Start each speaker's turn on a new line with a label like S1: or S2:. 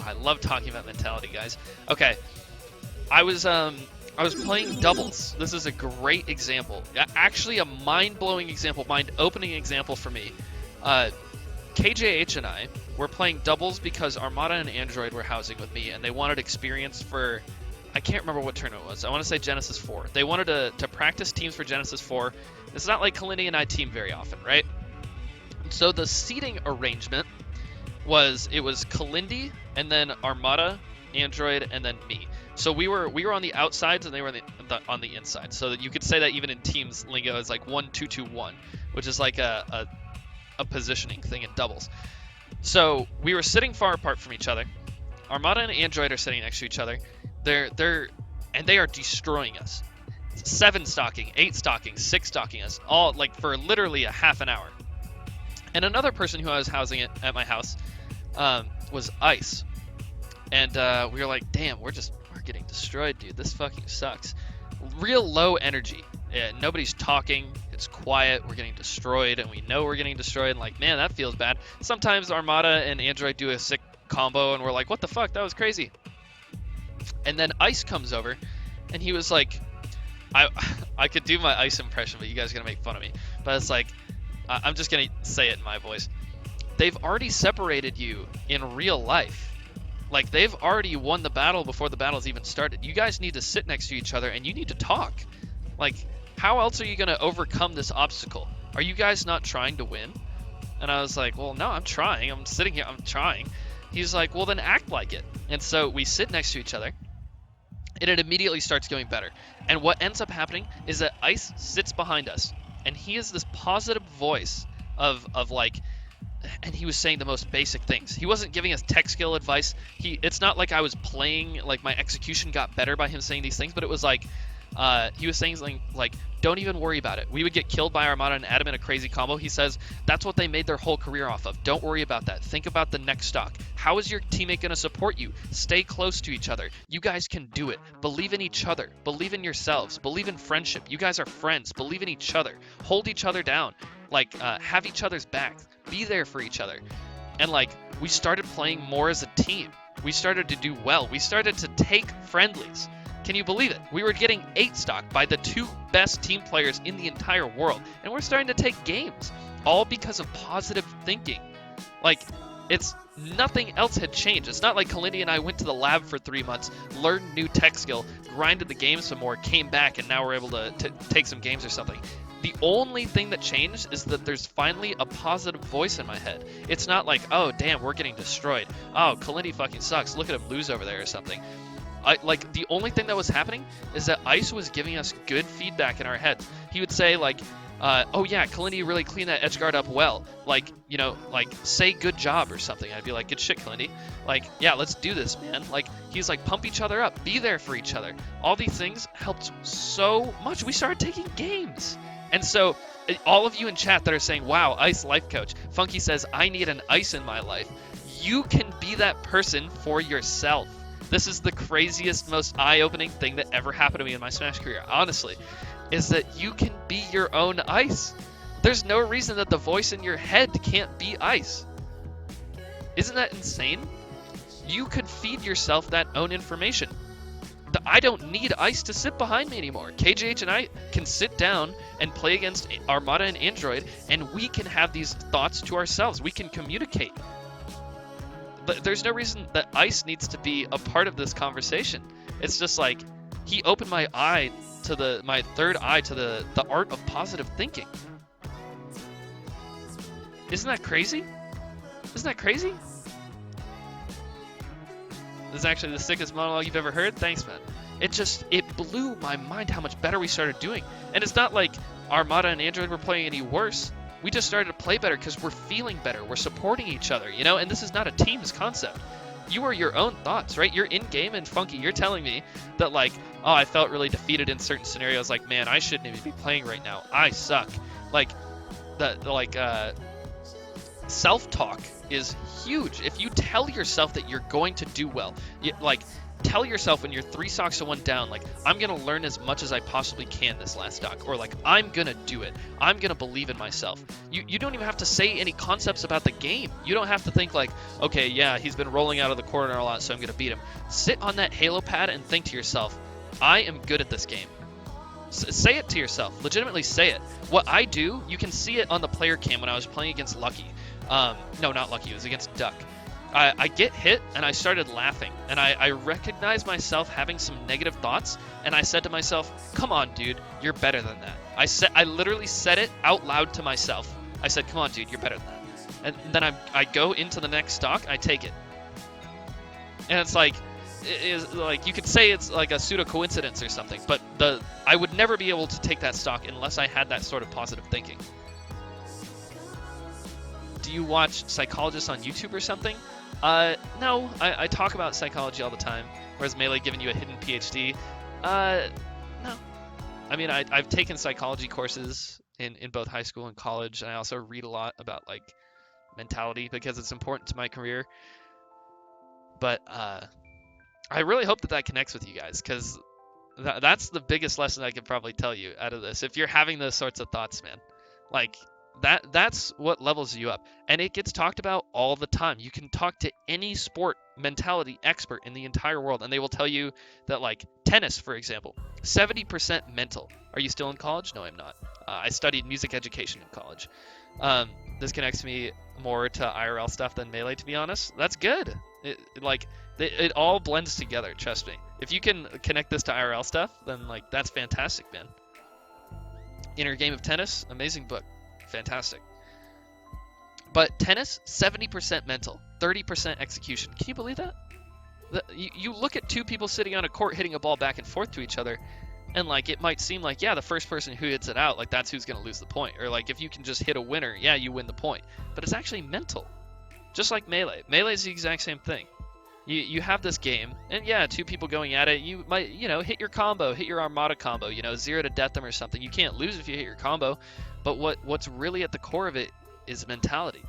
S1: I love talking about mentality, guys. Okay, I was playing doubles. This is a great example. Actually, a mind-blowing example, mind-opening example for me. KJH and I were playing doubles because Armada and Android were housing with me, and they wanted experience for, I can't remember what tournament it was. I want to say Genesis 4. They wanted to practice teams for Genesis 4. It's not like Kalindi and I team very often, right? So the seating arrangement was Kalindi and then Armada, Android, and then me. So we were on the outsides and they were on the inside. So that you could say that even in teams lingo is like 1-2-2-1, which is like a positioning thing in doubles. So we were sitting far apart from each other. Armada and Android are sitting next to each other. They are destroying us. 7 stocking, 8 stocking, 6 stocking us, all like for literally a half an hour. And another person who I was housing at my house was Ice. And we were like, damn, we're getting destroyed, dude. This fucking sucks. Real low energy. Yeah, nobody's talking. It's quiet. We're getting destroyed, and we know we're getting destroyed. And like, man, that feels bad. Sometimes Armada and Android do a sick combo, and we're like, what the fuck? That was crazy. And then Ice comes over, and he was like, I could do my Ice impression, but you guys are gonna make fun of me. But it's like, I'm just gonna say it in my voice. They've already separated you in real life. Like, they've already won the battle before the battle's even started. You guys need to sit next to each other and you need to talk. Like, how else are you going to overcome this obstacle? Are you guys not trying to win? And I was like, well, no, I'm trying. I'm sitting here. I'm trying. He's like, well, then act like it. And so we sit next to each other and it immediately starts going better. And what ends up happening is that Ice sits behind us and he is this positive voice of like, and he was saying the most basic things. He wasn't giving us tech skill advice. It's not like I was playing, like my execution got better by him saying these things, but it was like, he was saying something like, don't even worry about it. We would get killed by Armada and Adam in a crazy combo. He says, that's what they made their whole career off of. Don't worry about that. Think about the next stock. How is your teammate going to support you? Stay close to each other. You guys can do it. Believe in each other. Believe in yourselves. Believe in friendship. You guys are friends. Believe in each other. Hold each other down. Like, have each other's backs. Be there for each other. And like, we started playing more as a team. We started to do well. We started to take friendlies. Can you believe it? We were getting 8 stock by the 2 best team players in the entire world. And we're starting to take games. All because of positive thinking. Like, it's nothing else had changed. It's not like Kalindi and I went to the lab for 3 months, learned new tech skill, grinded the game some more, came back, and now we're able to take some games or something. The only thing that changed is that there's finally a positive voice in my head. It's not like, oh, damn, we're getting destroyed. Oh, Kalindi fucking sucks. Look at him lose over there or something. Like, the only thing that was happening is that Ice was giving us good feedback in our heads. He would say, like, oh, yeah, Kalindi really cleaned that edge guard up well. Like, you know, like, say good job or something. I'd be like, good shit, Kalindi. Like, yeah, let's do this, man. Like, he's like, pump each other up. Be there for each other. All these things helped so much. We started taking games. And so, all of you in chat that are saying, wow, Ice life coach. Funky says, I need an Ice in my life. You can be that person for yourself. This is the craziest, most eye-opening thing that ever happened to me in my Smash career, honestly, is that you can be your own Ice. There's no reason that the voice in your head can't be Ice. Isn't that insane? You could feed yourself that own information. I don't need Ice to sit behind me anymore. KJH and I can sit down and play against Armada and Android, and we can have these thoughts to ourselves. We can communicate. But there's no reason that Ice needs to be a part of this conversation. It's just like, he opened my eye to my third eye to the art of positive thinking. Isn't that crazy? Isn't that crazy? This is actually the sickest monologue you've ever heard. Thanks, man. It blew my mind how much better we started doing. And it's not like Armada and Android were playing any worse. We just started to play better because we're feeling better. We're supporting each other, you know? And this is not a team's concept. You are your own thoughts, right? You're in-game, and Funky, you're telling me that, like, oh, I felt really defeated in certain scenarios. Like, man, I shouldn't even be playing right now. I suck. Like, self-talk is huge. If you tell yourself that you're going to do well, like tell yourself when you're 3 stocks to 1 down, like, I'm gonna learn as much as I possibly can this last stock, or like, I'm gonna do it. I'm gonna believe in myself. You don't even have to say any concepts about the game. You don't have to think like, okay, yeah, he's been rolling out of the corner a lot, so I'm gonna beat him. Sit on that Halo pad and think to yourself, I am good at this game. Say it to yourself. Legitimately say it. What I do, you can see it on the player cam when I was playing against Lucky. No, not Lucky. It was against Duck. I get hit, and I started laughing. And I recognized myself having some negative thoughts, and I said to myself, come on, dude, you're better than that. I literally said it out loud to myself. I said, come on, dude, you're better than that. And then I go into the next stock, I take it. And it's like, you could say it's like a pseudo coincidence or something, but I would never be able to take that stock unless I had that sort of positive thinking. Do you watch psychologists on YouTube or something? No, I talk about psychology all the time, whereas Melee giving you a hidden PhD. No. I mean, I've taken psychology courses in both high school and college, and I also read a lot about like mentality because it's important to my career. But I really hope that connects with you guys, because that's the biggest lesson I could probably tell you out of this. If you're having those sorts of thoughts, man, like that's what levels you up. And it gets talked about all the time. You can talk to any sport mentality expert in the entire world, and they will tell you that, like, tennis, for example, 70% mental. Are you still in college? No, I'm not. I studied music education in college. This connects me more to IRL stuff than Melee, to be honest. That's good. It all blends together, trust me. If you can connect this to IRL stuff, then, like, that's fantastic, man. Inner Game of Tennis, amazing book. Fantastic. But tennis, 70% mental, 30% execution. Can you believe that? You look at 2 people sitting on a court hitting a ball back and forth to each other, and, like, it might seem like, yeah, the first person who hits it out, like, that's who's going to lose the point. Or, like, if you can just hit a winner, yeah, you win the point. But it's actually mental. Just like Melee. Melee is the exact same thing. You have this game, and yeah, 2 people going at it, you might, hit your combo, hit your Armada combo, 0 to death them or something. You can't lose if you hit your combo, but what's really at the core of it is mentality.